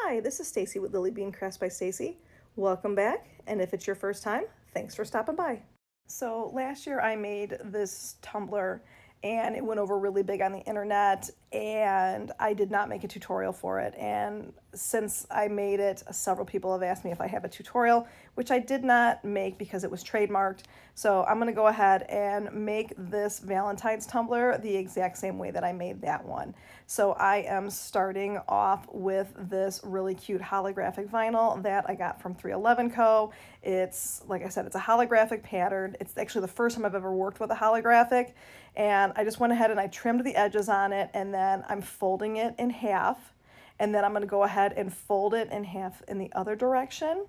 Hi, this is Stacy with Lily Bean Crafts by Stacy. Welcome back, and if it's your first time, thanks for stopping by. So last year I made this tumbler and it went over really big on the internet, and I did not make a tutorial for it. And since I made it, several people have asked me if I have a tutorial, which I did not make because it was trademarked. So I'm going to go ahead and make this Valentine's tumbler the exact same way that I made that one. So I am starting off with this really cute holographic vinyl that I got from 311 Co. It's, like I said, it's a holographic pattern. It's actually the first time I've ever worked with a holographic, and I just went ahead and I trimmed the edges on it, and then I'm folding it in half, and then I'm going to go ahead and fold it in half in the other direction,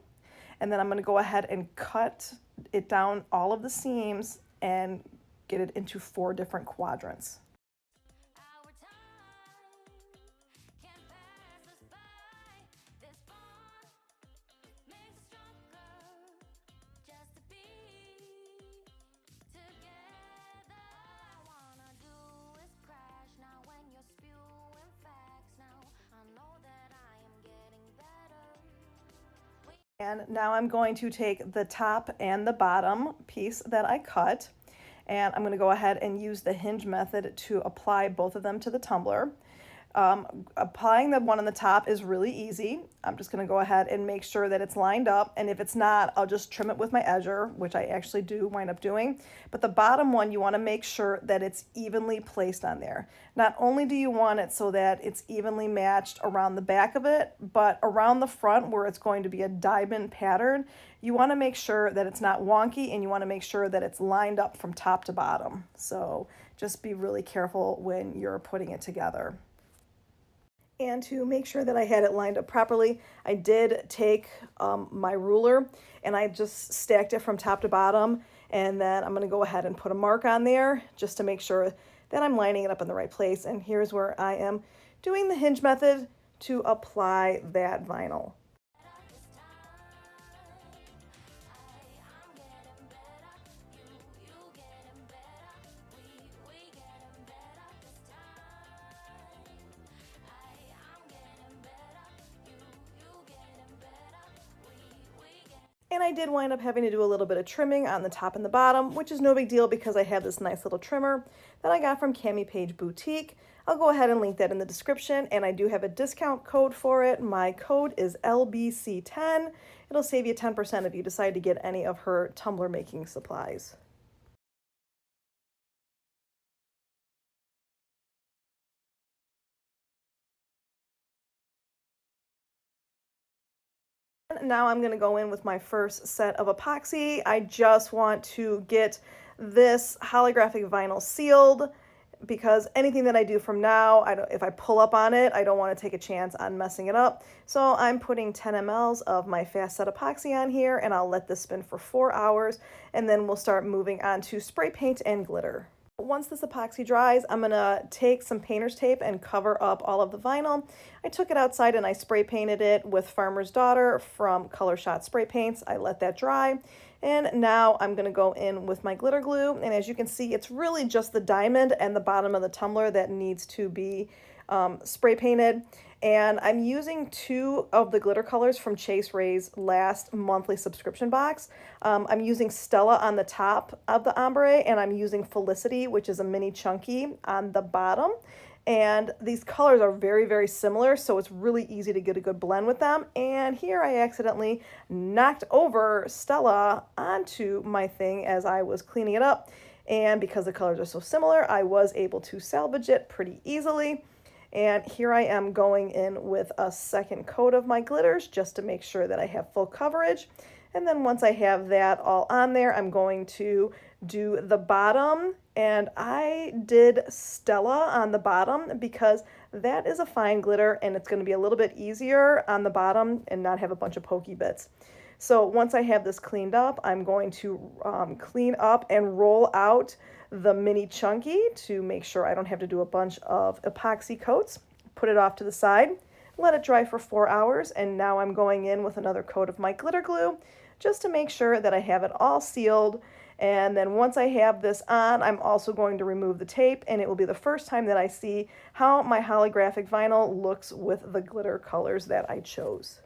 and then I'm going to go ahead and cut it down all of the seams and get it into 4 different quadrants. And now I'm going to take the top and the bottom piece that I cut, and I'm going to go ahead and use the hinge method to apply both of them to the tumbler. Applying the one on the top is really easy. I'm just going to go ahead and make sure that it's lined up, and if it's not, I'll just trim it with my edger, which I actually do wind up doing. But the bottom one, you want to make sure that it's evenly placed on there. Not only do you want it so that it's evenly matched around the back of it, but around the front where it's going to be a diamond pattern, you want to make sure that it's not wonky, and you want to make sure that it's lined up from top to bottom. So just be really careful when you're putting it together. And to make sure that I had it lined up properly, I did take my ruler and I just stacked it from top to bottom, and then I'm going to go ahead and put a mark on there just to make sure that I'm lining it up in the right place. And here's where I am doing the hinge method to apply that vinyl. And I did wind up having to do a little bit of trimming on the top and the bottom, which is no big deal because I have this nice little trimmer that I got from Camipaige Boutique. I'll go ahead and link that in the description, and I do have a discount code for it. My code is LBC10. It'll save you 10% if you decide to get any of her tumbler making supplies. Now I'm going to go in with my first set of epoxy. I just want to get this holographic vinyl sealed because anything that I do from now, if I pull up on it, I don't want to take a chance on messing it up. So I'm putting 10 mLs of my fast set epoxy on here, and I'll let this spin for 4 hours, and then we'll start moving on to spray paint and glitter. Once this epoxy dries, I'm going to take some painter's tape and cover up all of the vinyl. I took it outside and I spray painted it with Farmer's Daughter from Color Shot Spray Paints. I let that dry. And now I'm going to go in with my glitter glue. And as you can see, it's really just the diamond and the bottom of the tumbler that needs to be spray painted. And I'm using 2 of the glitter colors from Chase Rae's last monthly subscription box. I'm using Stella on the top of the ombre, and I'm using Felicity, which is a mini chunky, on the bottom. And these colors are very, very similar, so it's really easy to get a good blend with them. And here I accidentally knocked over Stella onto my thing as I was cleaning it up. And because the colors are so similar, I was able to salvage it pretty easily. And here I am going in with a second coat of my glitters just to make sure that I have full coverage. And then once I have that all on there, I'm going to do the bottom. And I did Stella on the bottom because that is a fine glitter and it's going to be a little bit easier on the bottom and not have a bunch of pokey bits. So once I have this cleaned up, I'm going to clean up and roll out the mini chunky to make sure I don't have to do a bunch of epoxy coats. Put it off to the side, let it dry for 4 hours, and now I'm going in with another coat of my glitter glue just to make sure that I have it all sealed And then once I have this on, I'm also going to remove the tape, and it will be the first time that I see how my holographic vinyl looks with the glitter colors that I chose.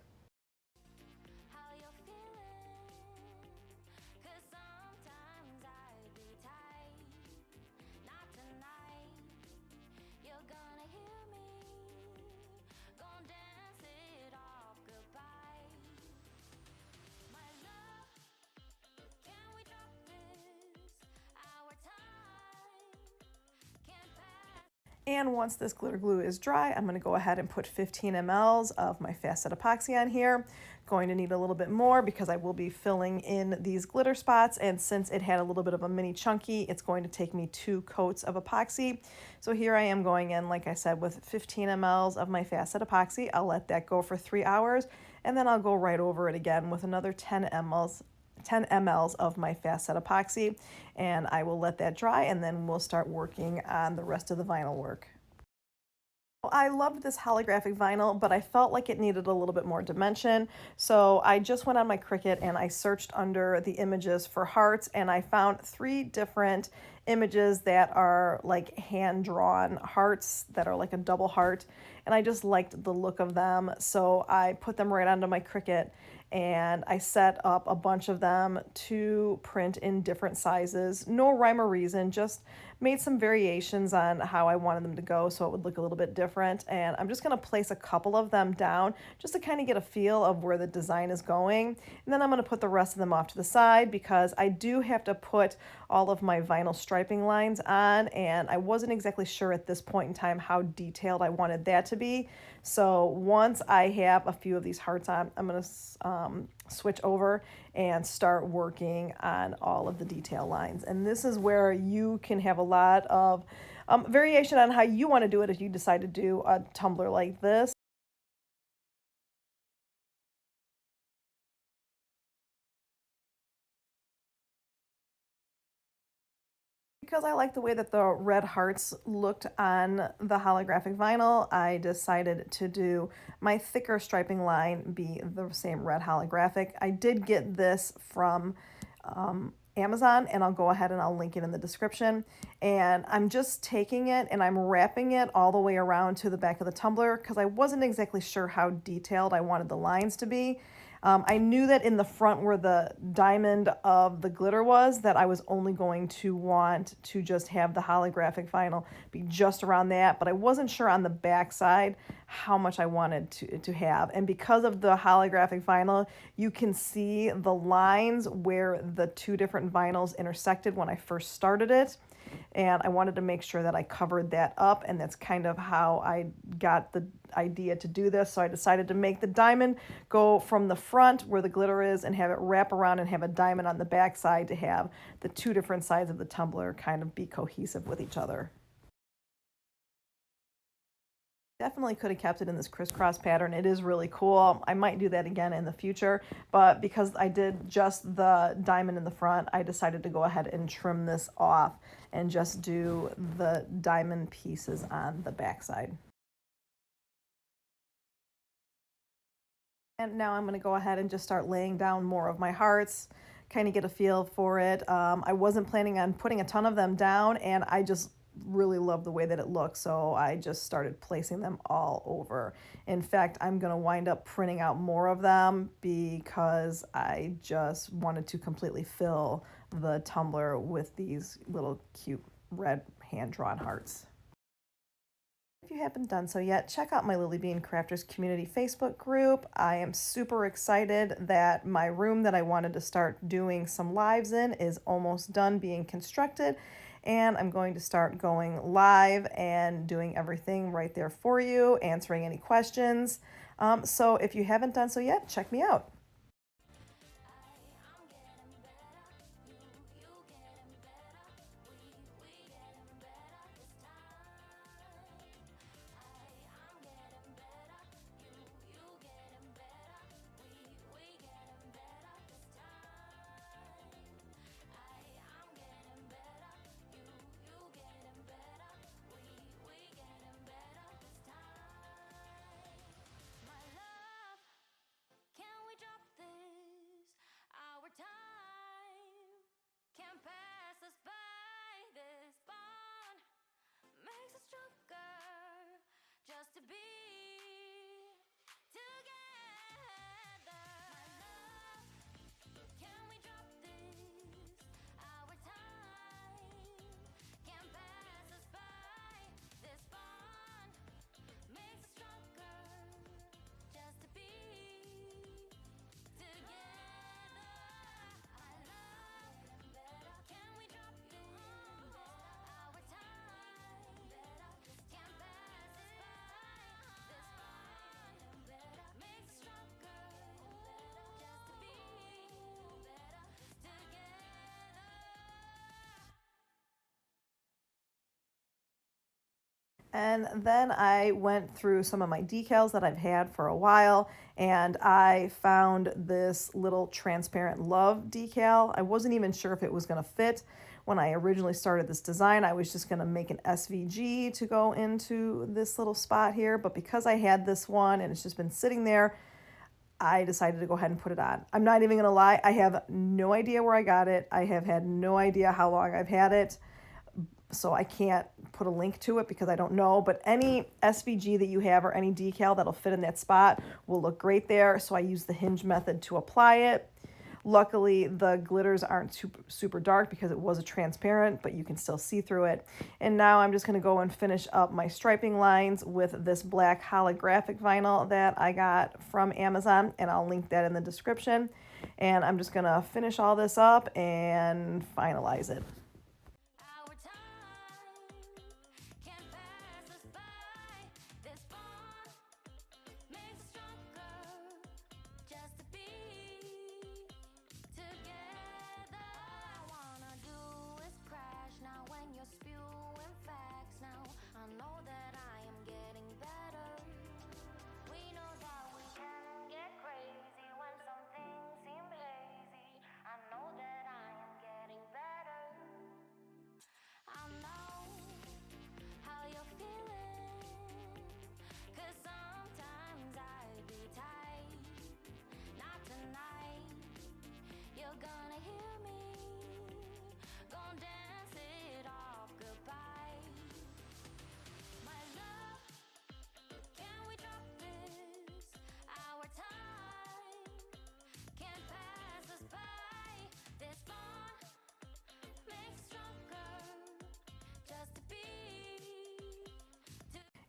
And once this glitter glue is dry, I'm going to go ahead and put 15 mLs of my fast set epoxy on here. Going to need a little bit more because I will be filling in these glitter spots, and since it had a little bit of a mini chunky, it's going to take me 2 coats of epoxy. So here I am going in, like I said, with 15 mLs of my fast set epoxy. I'll let that go for 3 hours, and then I'll go right over it again with another 10 mLs of my fast set epoxy, and I will let that dry, and then we'll start working on the rest of the vinyl work. I loved this holographic vinyl, but I felt like it needed a little bit more dimension. So I just went on my Cricut and I searched under the images for hearts, and I found 3 different images that are like hand-drawn hearts that are like a double heart. And I just liked the look of them. So I put them right onto my Cricut, and I set up a bunch of them to print in different sizes. No rhyme or reason, just made some variations on how I wanted them to go so it would look a little bit different. And I'm just gonna place a couple of them down just to kind of get a feel of where the design is going. And then I'm gonna put the rest of them off to the side because I do have to put all of my vinyl striping lines on, and I wasn't exactly sure at this point in time how detailed I wanted that to be. So once I have a few of these hearts on, I'm going to switch over and start working on all of the detail lines. And this is where you can have a lot of variation on how you want to do it if you decide to do a tumbler like this. Because I like the way that the red hearts looked on the holographic vinyl, I decided to do my thicker striping line be the same red holographic. I did get this from Amazon, and I'll go ahead and I'll link it in the description. And I'm just taking it and I'm wrapping it all the way around to the back of the tumbler because I wasn't exactly sure how detailed I wanted the lines to be. I knew that in the front where the diamond of the glitter was, that I was only going to want to just have the holographic vinyl be just around that, but I wasn't sure on the back side how much I wanted to have. And because of the holographic vinyl, you can see the lines where the 2 different vinyls intersected when I first started it. And I wanted to make sure that I covered that up, and that's kind of how I got the idea to do this. So I decided to make the diamond go from the front where the glitter is and have it wrap around and have a diamond on the back side to have the 2 different sides of the tumbler kind of be cohesive with each other. Definitely could have kept it in this crisscross pattern. It is really cool. I might do that again in the future, but because I did just the diamond in the front, I decided to go ahead and trim this off and just do the diamond pieces on the back side. And now I'm going to go ahead and just start laying down more of my hearts, kind of get a feel for it. I wasn't planning on putting a ton of them down, and I just really love the way that it looks, so I just started placing them all over. In fact, I'm going to wind up printing out more of them because I just wanted to completely fill the tumbler with these little cute red hand-drawn hearts. If you haven't done so yet, check out my Lily Bean Crafters Community Facebook group. I am super excited that my room that I wanted to start doing some lives in is almost done being constructed, and I'm going to start going live and doing everything right there for you, answering any questions. So if you haven't done so yet, check me out. And then I went through some of my decals that I've had for a while, and I found this little transparent love decal. I wasn't even sure if it was going to fit when I originally started this design. I was just going to make an SVG to go into this little spot here, but because I had this one and it's just been sitting there, I decided to go ahead and put it on. I'm not even going to lie, I have no idea where I got it. I have had no idea how long I've had it. So I can't put a link to it because I don't know, but any SVG that you have or any decal that'll fit in that spot will look great there. So I use the hinge method to apply it. Luckily, the glitters aren't super dark because it was a transparent, but you can still see through it. And now I'm just going to go and finish up my striping lines with this black holographic vinyl that I got from Amazon, and I'll link that in the description. And I'm just going to finish all this up and finalize it.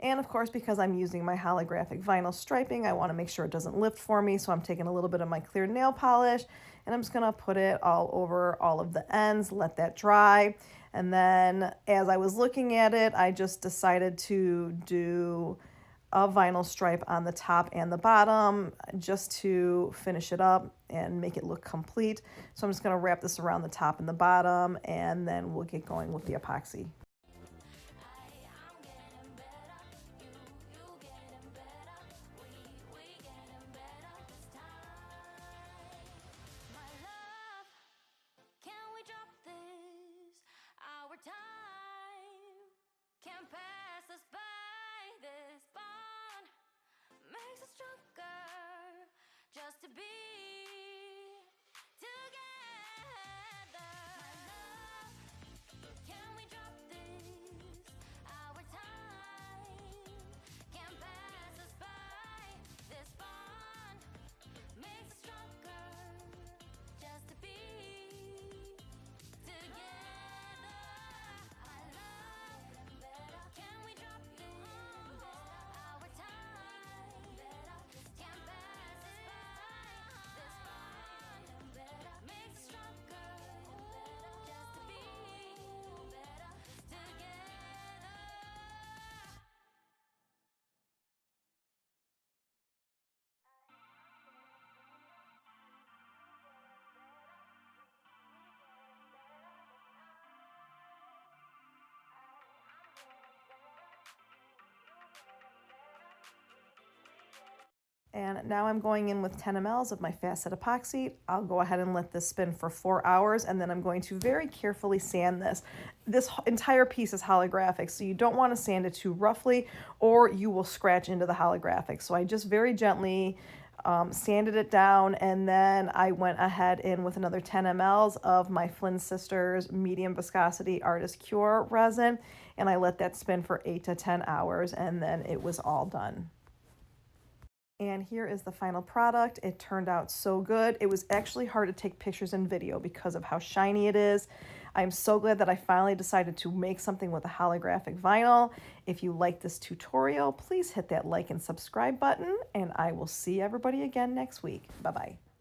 And of course, because I'm using my holographic vinyl striping, I want to make sure it doesn't lift for me. So I'm taking a little bit of my clear nail polish and I'm just going to put it all over all of the ends, let that dry. And then as I was looking at it, I just decided to do a vinyl stripe on the top and the bottom just to finish it up and make it look complete. So I'm just going to wrap this around the top and the bottom, and then we'll get going with the epoxy. To be together, my love, can we drop this? Our time can't pass us by. This bond makes us stronger. Just to be together, my love, can we drop this? Our time can't pass us by. And now I'm going in with 10 mLs of my fast set epoxy. I'll go ahead and let this spin for 4 hours, and then I'm going to very carefully sand this. This entire piece is holographic, so you don't want to sand it too roughly or you will scratch into the holographic. So I just very gently sanded it down, and then I went ahead in with another 10 mLs of my Flynn Sisters medium viscosity Artist Cure resin, and I let that spin for 8 to 10 hours, and then it was all done. And here is the final product. It turned out so good. It was actually hard to take pictures and video because of how shiny it is. I'm so glad that I finally decided to make something with a holographic vinyl. If you like this tutorial, please hit that like and subscribe button, and I will see everybody again next week. Bye-bye.